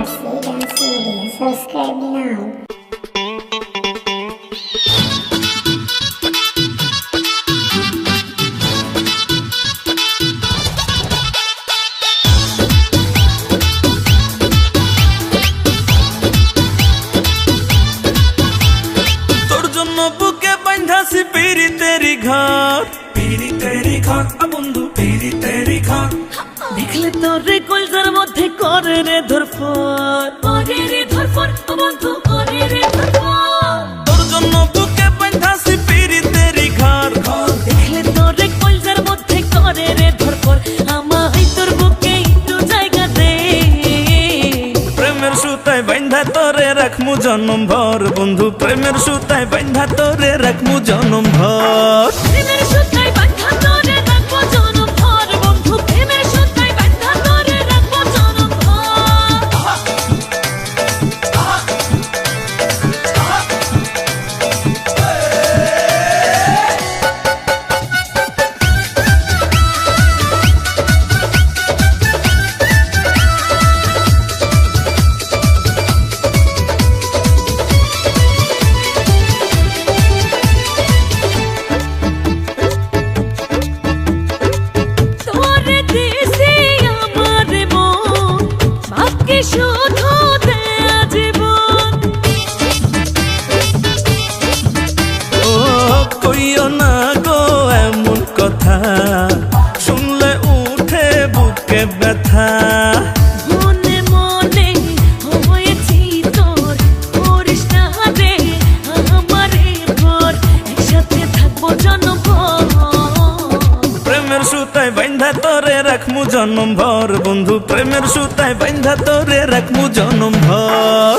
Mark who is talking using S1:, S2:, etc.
S1: Mercy Dance Media. Subscribe now.
S2: বুকে বাঁধাছি পিরি তেরি ঘর বন্ধু পিরি তেরি ঘর
S3: দেখলে তোরে কলজার মধ্যে করে রে ধরফর বন্ধু করে রে ধরফর
S2: তোর জন্য বুকে বাঁধাছি পিরি তেরি ঘর
S3: দেখলে তোরে কলজার মধ্যে করে রে ধরফর আমায় তোর বুকে একটু জায়গা দে
S2: প্রেমের সুতায় বাঁধা তোরে রাখমু জনম ভর বন্ধু প্রেমের সুতায় বাঁধা তোরে রাখমু জনম ভর
S3: প্রেমের সুতায় বাঁধা তোরে রাখবো জনম ভর বন্ধু প্রেমের সুতায় বাঁধা তোরে রাখবো জনম ভর তোরে দিছি আমার মন বাকি শুধু দেয়া জীবন
S2: ও কইও না গো এমন কথা শুনলে উঠে বুকে ব্যথা
S3: মনে মনে হয়েছি তোর করিস না রে আমারে ভর একসাথে থাকবো জনমভর
S2: প্রেমের সুতায় বাঁধা তোরে রাখমু জনম ভর বন্ধু প্রেমের সুতায় বাঁধা তোরে রাখমু জনম ভর